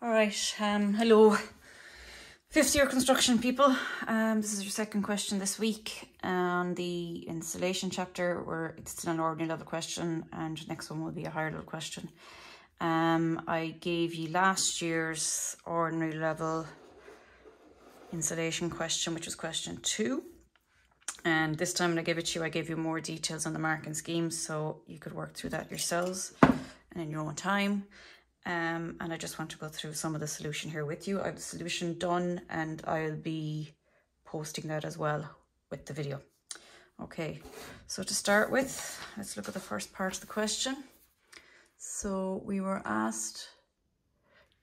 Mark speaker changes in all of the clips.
Speaker 1: All right, hello, fifth year construction people. This is your second question this week on the installation chapter, where it's still an ordinary level question, and next one will be a higher level question. I gave you last year's ordinary level installation question, which was question 2. And this time when I gave it to you, I gave you more details on the marking scheme, so you could work through that yourselves and in your own time. And I just want to go through some of the solution here with you. I have the solution done and I'll be posting that as well with the video. Okay, so to start with, let's look at the first part of the question. So we were asked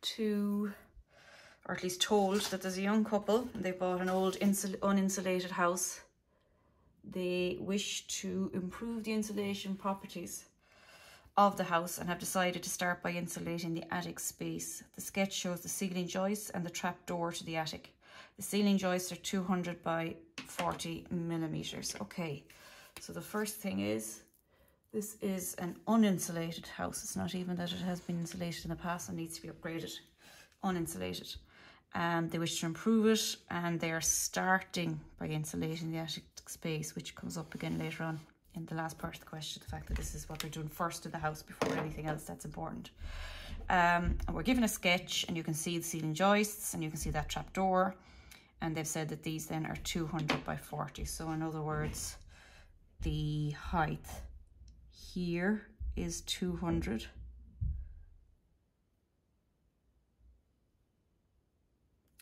Speaker 1: to, or at least told, that there's a young couple, they bought an old uninsulated house. They wish to improve the insulation properties of the house and have decided to start by insulating the attic space. The sketch shows the ceiling joists and the trap door to the attic. The ceiling joists are 200 by 40 millimeters. Okay, so the first thing is, this is an uninsulated house. It's not even that it has been insulated in the past and needs to be upgraded. Uninsulated. They wish to improve it, and they are starting by insulating the attic space, which comes up again later on in the last part of the question, the fact that this is what they're doing first in the house before anything else. That's important. And we're given a sketch, and you can see the ceiling joists and you can see that trap door, and they've said that these then are 200 by 40. So in other words, the height here is 200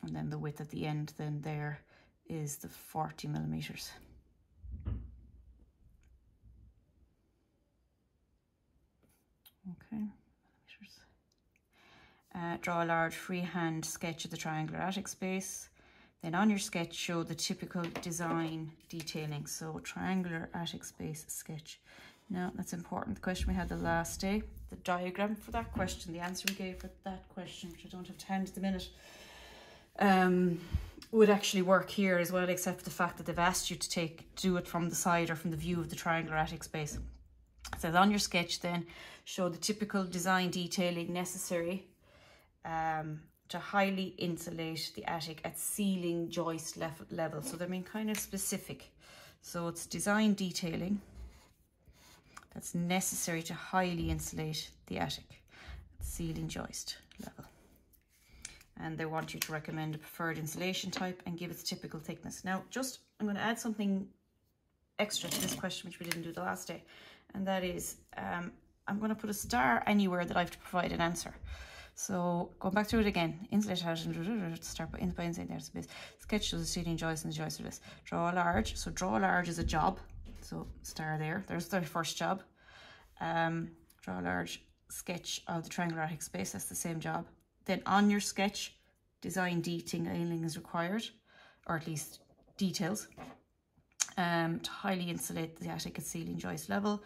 Speaker 1: and then the width at the end then there is the 40 millimeters. Okay, draw a large freehand sketch of the triangular attic space. Then on your sketch, show the typical design detailing. So triangular attic space sketch. Now that's important. The question we had the last day, the diagram for that question, the answer we gave for that question, which I don't have to hand at the minute, would actually work here as well, except for the fact that they've asked you to do it from the side or from the view of the triangular attic space. So on your sketch then, show the typical design detailing necessary to highly insulate the attic at ceiling joist level. So they're being kind of specific. So it's design detailing that's necessary to highly insulate the attic at ceiling joist level. And they want you to recommend a preferred insulation type and give its typical thickness. Now, I'm going to add something extra to this question, which we didn't do the last day. And that is, I'm going to put a star anywhere that I have to provide an answer. So going back through it again, insulated house, start by insulating the space. Sketch shows the ceiling joist and the joist of this. Draw a large. So draw a large is a job. So star there. There's their first job. Draw a large sketch of the triangular attic space. That's the same job. Then on your sketch, design detailing is required, or at least details. To highly insulate the attic at ceiling joist level,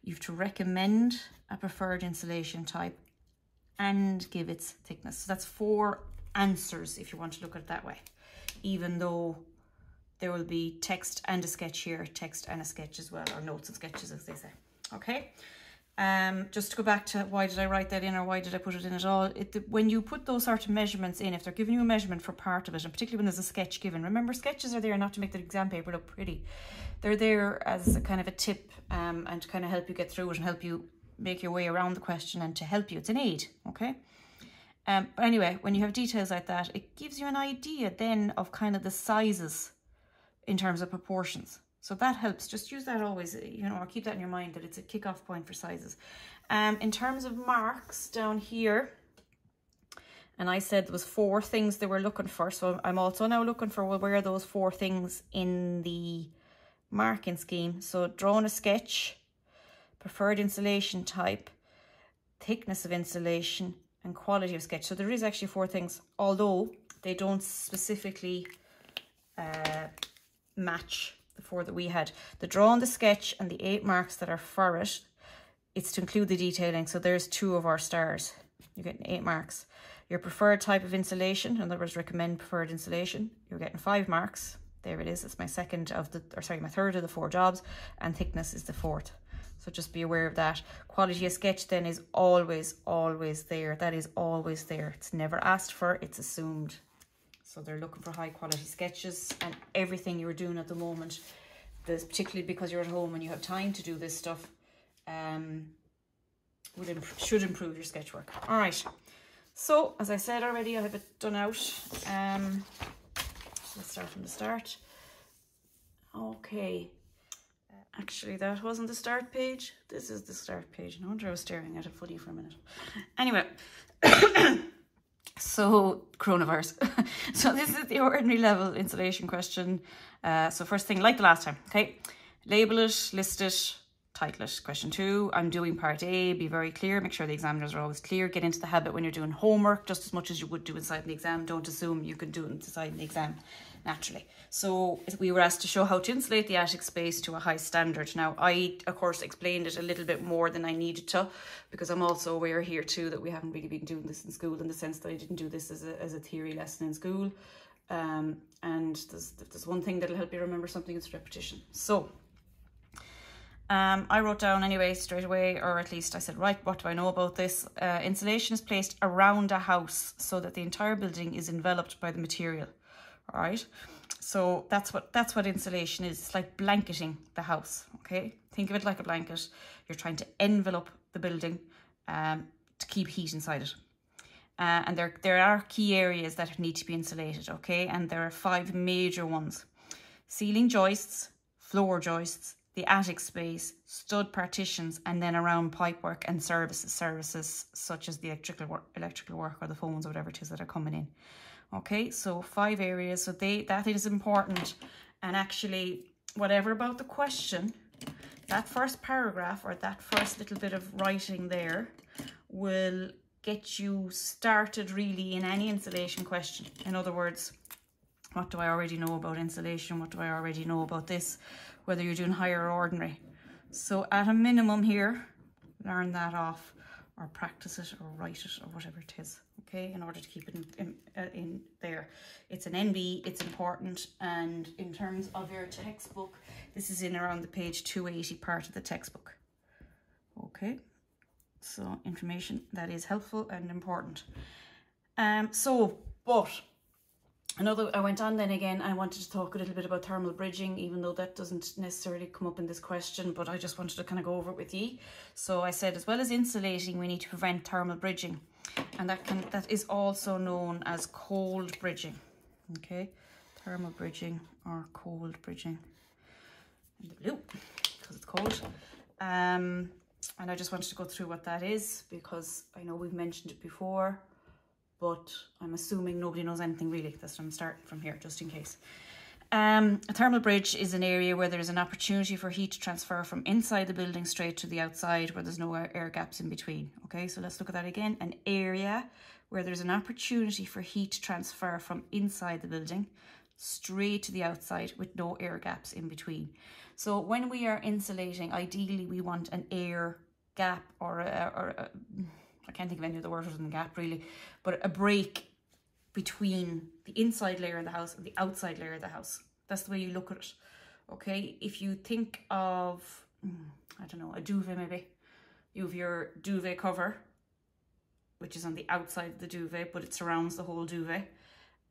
Speaker 1: you have to recommend a preferred insulation type and give its thickness. So that's 4 answers if you want to look at it that way, even though there will be text and a sketch here, text and a sketch as well, or notes and sketches as they say. Okay, just to go back to why did I write that in, or why did I put it in at all, when you put those sort of measurements in, if they're giving you a measurement for part of it, and particularly when there's a sketch given, remember sketches are there not to make the exam paper look pretty, they're there as a kind of a tip and to kind of help you get through it and help you make your way around the question and to help you. It's an aid, okay? But anyway, when you have details like that, it gives you an idea then of kind of the sizes in terms of proportions. So that helps. Just use that always, you know, or keep that in your mind that it's a kick-off point for sizes. In terms of marks down here, and I said there was 4 things they were looking for. So I'm also now looking for, well, where are those 4 things in the marking scheme? So drawing a sketch, preferred insulation type, thickness of insulation, and quality of sketch. So there is actually 4 things, although they don't specifically match the 4 that we had. The draw and the sketch and the 8 marks that are for it, it's to include the detailing. So there's 2 of our stars. You're getting 8 marks. Your preferred type of insulation, in other words, recommend preferred insulation, you're getting 5 marks. There it is. That's my my third of the 4 jobs, and thickness is the 4th. So just be aware of that. Quality of sketch then is always, always there. That is always there. It's never asked for, it's assumed. So they're looking for high quality sketches, and everything you're doing at the moment, this, particularly because you're at home and you have time to do this stuff, should improve your sketch work. All right. So as I said already, I have it done out. Let's start from the start. Okay. Actually, that wasn't the start page. This is the start page. No wonder I was staring at it funny for a minute. Anyway, so coronavirus. So this is the ordinary level insulation question. So first thing, like the last time, okay? Label it, list it, title it. Question 2, I'm doing part A. Be very clear. Make sure the examiners are always clear. Get into the habit when you're doing homework, just as much as you would do inside the exam. Don't assume you can do it inside the exam naturally. So we were asked to show how to insulate the attic space to a high standard. Now, I, of course, explained it a little bit more than I needed to, because I'm also aware here too that we haven't really been doing this in school, in the sense that I didn't do this as a theory lesson in school. And there's one thing that'll help you remember something, it's repetition. So I wrote down anyway straight away, or at least I said, right, what do I know about this? Insulation is placed around a house so that the entire building is enveloped by the material. All right, so that's what insulation is. It's like blanketing the house. Okay, think of it like a blanket. You're trying to envelop the building to keep heat inside it. And there are key areas that need to be insulated. Okay, and there are 5 major ones: ceiling joists, floor joists, the attic space, stud partitions, and then around pipework and services such as the electrical work or the phones or whatever it is that are coming in. Okay, so 5 areas. So that is important. And actually, whatever about the question, that first paragraph or that first little bit of writing there will get you started really in any insulation question. In other words, what do I already know about insulation? What do I already know about this? Whether you're doing higher or ordinary. So at a minimum here, learn that off, or practice it, or write it, or whatever it is, okay, in order to keep it in there. It's an NB, it's important, and in terms of your textbook, this is in around the page 280 part of the textbook. Okay, so information that is helpful and important. I went on then again, I wanted to talk a little bit about thermal bridging, even though that doesn't necessarily come up in this question, but I just wanted to kind of go over it with you. So I said, as well as insulating, we need to prevent thermal bridging. And that is also known as cold bridging. Okay, thermal bridging or cold bridging. In the blue, because it's cold. And I just wanted to go through what that is, because I know we've mentioned it before, but I'm assuming nobody knows anything really. That's what I'm starting from here, just in case. A thermal bridge is an area where there's an opportunity for heat to transfer from inside the building straight to the outside, where there's no air gaps in between. Okay, so let's look at that again. An area where there's an opportunity for heat to transfer from inside the building straight to the outside with no air gaps in between. So when we are insulating, ideally we want an air gap or I can't think of any other word other than gap really, but a break between the inside layer of the house and the outside layer of the house. That's the way you look at it. Okay, if you think of, I don't know, a duvet maybe. You have your duvet cover, which is on the outside of the duvet, but it surrounds the whole duvet.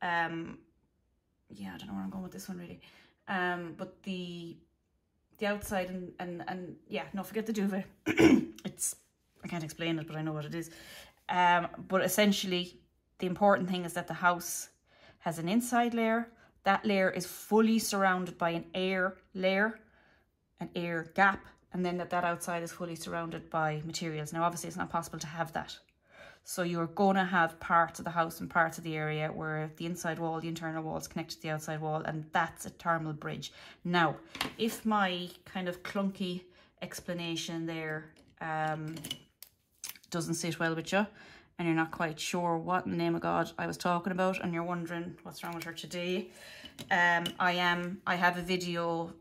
Speaker 1: Yeah, I don't know where I'm going with this one really. But the outside and yeah, no, forget the duvet. I can't explain it, but I know what it is. But essentially, the important thing is that the house has an inside layer. That layer is fully surrounded by an air layer, an air gap, and then that outside is fully surrounded by materials. Now, obviously, it's not possible to have that. So you're going to have parts of the house and parts of the area where the inside wall, the internal wall is connected to the outside wall, and that's a thermal bridge. Now, if my kind of clunky explanation there doesn't sit well with you, and you're not quite sure what in the name of God I was talking about, and you're wondering what's wrong with her today, I have a video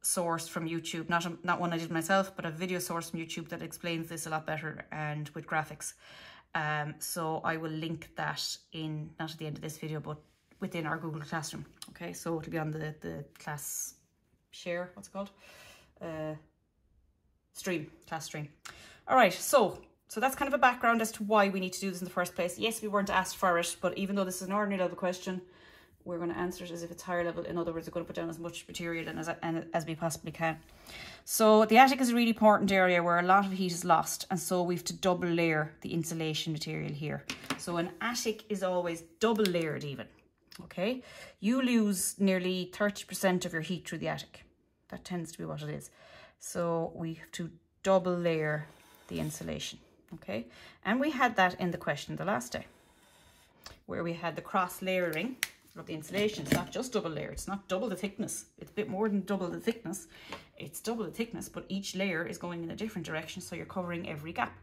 Speaker 1: source from YouTube, not one I did myself, but a video source from YouTube that explains this a lot better and with graphics. So I will link that in, not at the end of this video, but within our Google Classroom. Okay, so it'll be on the class share, what's it called? class stream. All right, so that's kind of a background as to why we need to do this in the first place. Yes, we weren't asked for it, but even though this is an ordinary level question, we're going to answer it as if it's higher level. In other words, we're going to put down as much material as we possibly can. So the attic is a really important area where a lot of heat is lost, and so we have to double layer the insulation material here. So an attic is always double layered even, okay? You lose nearly 30% of your heat through the attic. That tends to be what it is. So we have to double layer the insulation, okay? And we had that in the question the last day, where we had the cross layering of the insulation. It's not just double layered, it's not double the thickness. It's a bit more than double the thickness. It's double the thickness, but each layer is going in a different direction, so you're covering every gap.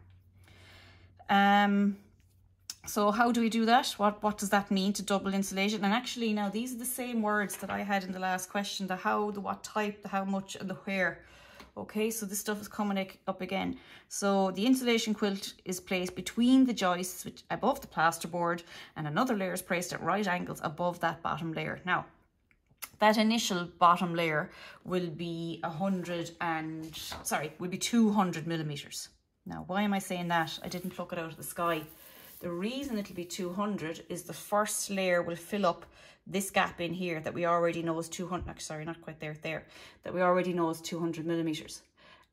Speaker 1: So how do we do that? What does that mean to double insulation? And actually now these are the same words that I had in the last question, the how, the what type, the how much, and the where. Okay, so this stuff is coming up again. So the insulation quilt is placed between the joists above the plasterboard, and another layer is placed at right angles above that bottom layer. Now, that initial bottom layer will be 200 millimeters. Now, why am I saying that? I didn't pluck it out of the sky. The reason it'll be 200 is the first layer will fill up this gap in here that we already know is 200, sorry, not quite there, that we already know is 200 millimeters.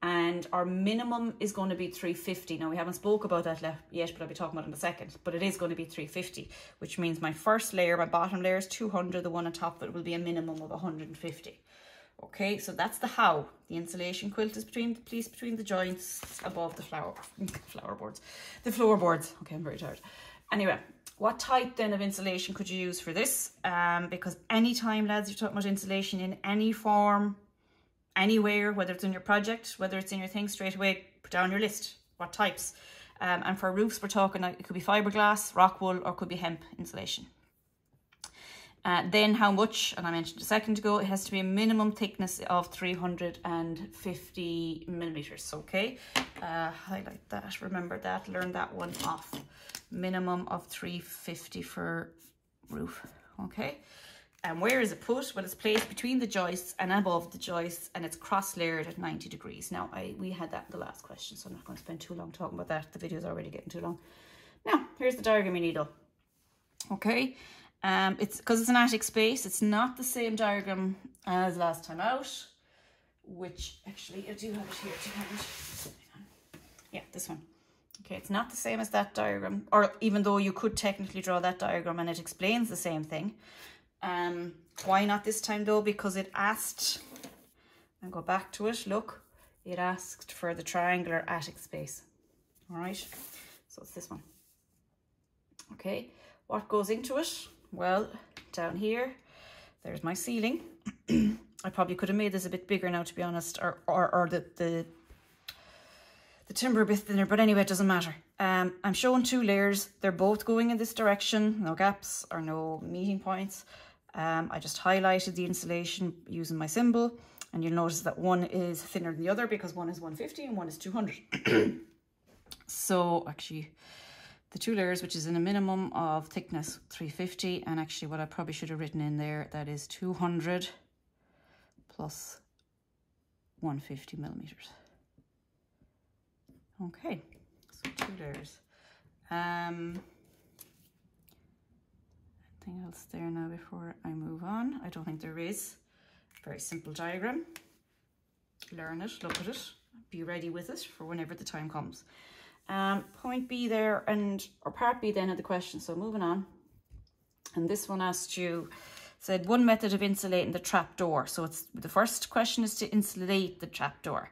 Speaker 1: And our minimum is going to be 350. Now, we haven't spoke about that yet, but I'll be talking about it in a second. But it is going to be 350, which means my first layer, my bottom layer is 200. The one on top of it will be a minimum of 150. Okay, so that's the how. The insulation quilt is placed between the joints above the floorboards. Okay, I'm very tired. Anyway, what type then of insulation could you use for this? Because anytime, lads, you're talking about insulation in any form, anywhere, whether it's in your project, whether it's in your thing, straight away, put down your list. What types? And for roofs, we're talking, it could be fiberglass, rock wool, or it could be hemp insulation. Then how much, and I mentioned a second ago, it has to be a minimum thickness of 350 millimeters, okay? Highlight that, remember that, learn that one off. Minimum of 350 for roof, okay? And where is it put? Well, it's placed between the joists and above the joists, and it's cross-layered at 90 degrees. Now, we had that in the last question, so I'm not going to spend too long talking about that. The video's already getting too long. Now, here's the diagram you need, though. Okay? It's because it's an attic space. It's not the same diagram as last time out, which actually I do have it here to hand. Yeah, this one. Okay, it's not the same as that diagram, or even though you could technically draw that diagram and it explains the same thing. Why not this time though? Because it asked, and go back to it, look, it asked for the triangular attic space. All right, so it's this one. Okay, what goes into it? Well, down here, there's my ceiling. I probably could have made this a bit bigger now, to be honest, or the timber a bit thinner, but anyway, it doesn't matter. I'm showing two layers. They're both going in this direction, no gaps or no meeting points. I just highlighted the insulation using my symbol, and you'll notice that one is thinner than the other because one is 150 and one is 200. So actually, the two layers, which is in a minimum of thickness 350, and actually what I probably should have written in there, that is 200 plus 150 millimeters. Okay, so two layers. Anything else there now before I move on? I don't think there is. Very simple diagram. Learn it, look at it, be ready with it for whenever the time comes. Point B there, or part B then of the question, so moving on. And this one asked you, said one method of insulating the trapdoor. So it's the first question is to insulate the trapdoor.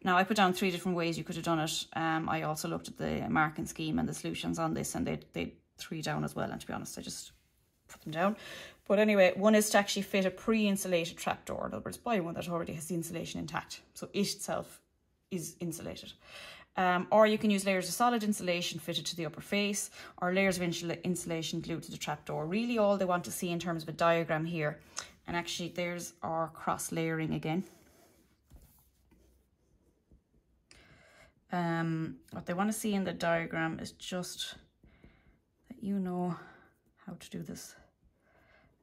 Speaker 1: Now I put down 3 different ways you could have done it. I also looked at the marking scheme and the solutions on this, and they 3 down as well, and to be honest I just put them down. But anyway, one is to actually fit a pre-insulated trapdoor. In other words, buy one that already has the insulation intact, so it itself is insulated. Or you can use layers of solid insulation fitted to the upper face, or layers of insulation glued to the trapdoor. Really all they want to see in terms of a diagram here. And actually there's our cross layering again. What they want to see in the diagram is just that you know how to do this.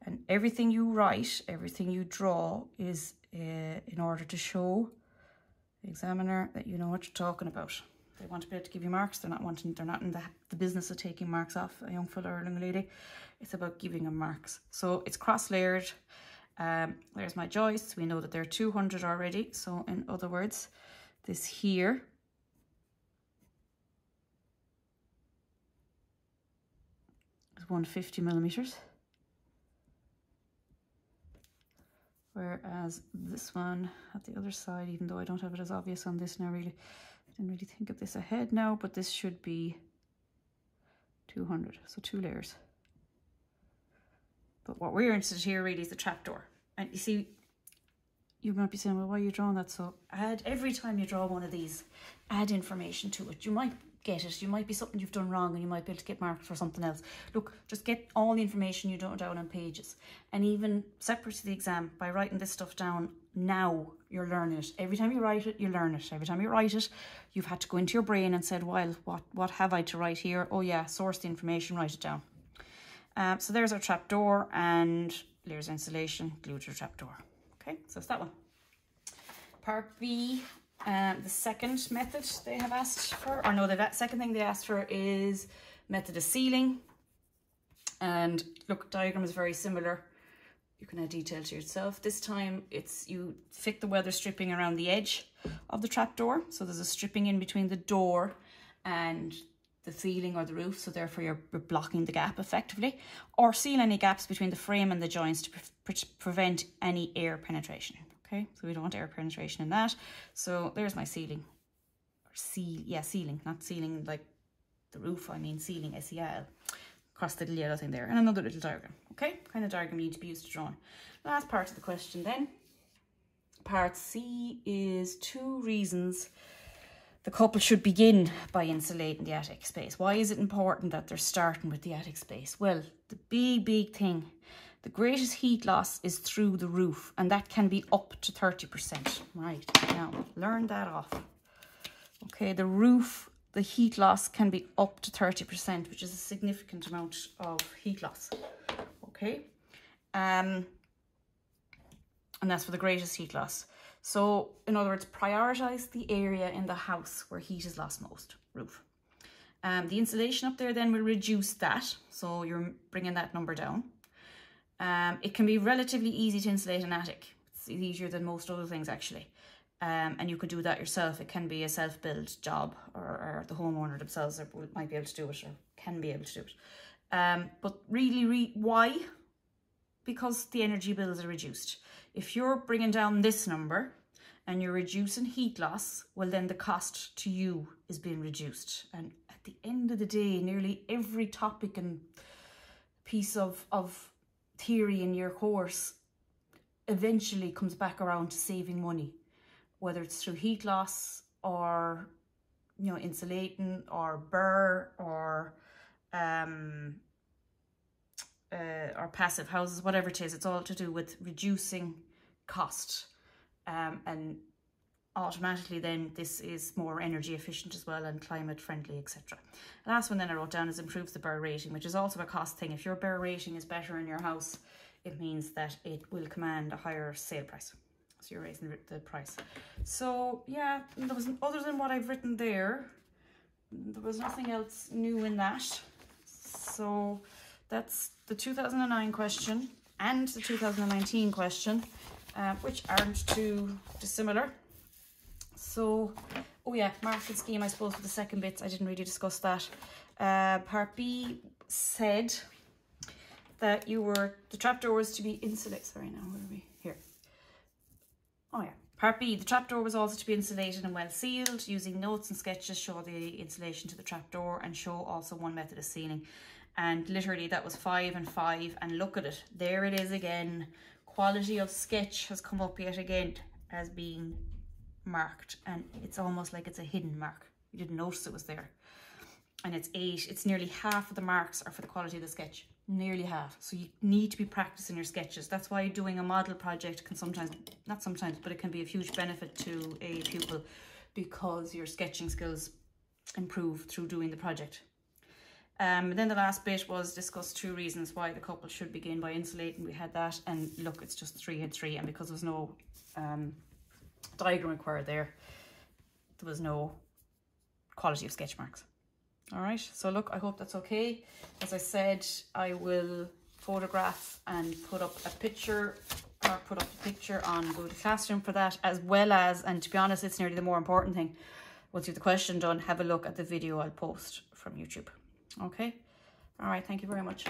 Speaker 1: And everything you write, everything you draw is in order to show examiner that you know what you're talking about. They want to be able to give you marks. They're not in the business of taking marks off a young fella or a young lady. It's about giving them marks. So it's cross-layered. There's my joists. We know that they're 200 already. So in other words, this here is 150 millimeters. Whereas this one at the other side, even though I don't have it as obvious on this now really, didn't really think of this ahead now, but this should be 200, so 2 layers. But what we're interested here really is the trapdoor. And you see, you might be saying, well, why are you drawing that? So every time you draw one of these, add information to it. You might get it, you might be something you've done wrong and you might be able to get marked for something else. Look, just get all the information you don't down on pages. And even separate to the exam, by writing this stuff down now, you're learning it. Every time you write it, you learn it. Every time you write it, you've had to go into your brain and said, well, what have I to write here? Oh yeah, source the information, write it down. So there's our trapdoor and layers of insulation glued to the trapdoor. Okay, so it's that one. Part B, the second method they have asked for, or no, the second thing they asked for is method of sealing. And look, diagram is very similar. You can add detail to yourself. This time you fit the weather stripping around the edge of the trapdoor. So there's a stripping in between the door and the ceiling or the roof, so therefore you're blocking the gap effectively, or seal any gaps between the frame and the joints to prevent any air penetration. Okay, so we don't want air penetration in that. So there's my sealing, or sealing, not sealing like the roof, I mean sealing, S-E-A-L, across the little yellow thing there, and another little diagram. Okay, kind of diagram you need to be used to drawing. Last part of the question then, part C, is 2 reasons the couple should begin by insulating the attic space. Why is it important that they're starting with the attic space? Well, the big thing, the greatest heat loss is through the roof, and that can be up to 30%. Right, now learn that off. Okay, the roof, the heat loss can be up to 30%, which is a significant amount of heat loss. Okay, and that's for the greatest heat loss. So, in other words, prioritise the area in the house where heat is lost most, roof. The insulation up there then will reduce that, so you're bringing that number down. It can be relatively easy to insulate an attic. It's easier than most other things actually. And you could do that yourself. It can be a self-build job, or the homeowner themselves might be able to do it, or can be able to do it. But really, why? Because the energy bills are reduced. If you're bringing down this number and you're reducing heat loss, well then the cost to you is being reduced. And at the end of the day, nearly every topic and piece of theory in your course eventually comes back around to saving money, whether it's through heat loss or, you know, insulating or burr or passive houses, whatever it is. It's all to do with reducing cost, and automatically then this is more energy efficient as well and climate friendly, etc. The last one then I wrote down is improves the burr rating, which is also a cost thing. If your burr rating is better in your house, it means that it will command a higher sale price, so you're raising the price. So yeah, there was, other than what I've written there was nothing else new in that. So that's the 2009 question and the 2019 question, which aren't too dissimilar. So, oh yeah, market scheme, I suppose, for the second bits, I didn't really discuss that. Part B said that the trapdoor was to be insulated. Sorry, now, where are we? Here. Oh yeah. Part B, the trapdoor was also to be insulated and well sealed. Using notes and sketches, show the insulation to the trapdoor and show also one method of sealing. And literally that was 5 and 5, and look at it, there it is again. Quality of sketch has come up yet again as being marked, and it's almost like it's a hidden mark. You didn't notice it was there. And it's 8, it's nearly half of the marks are for the quality of the sketch, nearly half. So you need to be practicing your sketches. That's why doing a model project can sometimes, not sometimes, but it can be a huge benefit to a pupil, because your sketching skills improve through doing the project. And then the last bit was discuss 2 reasons why the couple should begin by insulating. We had that, and look, it's just 3 and 3, and because there's no diagram required there, there was no quality of sketch marks. All right, so look, I hope that's okay. As I said, I will photograph and put up a picture, or put up a picture on Google Classroom for that, as well as, and to be honest, it's nearly the more important thing. Once you have the question done, have a look at the video I'll post from YouTube. Okay, all right, thank you very much.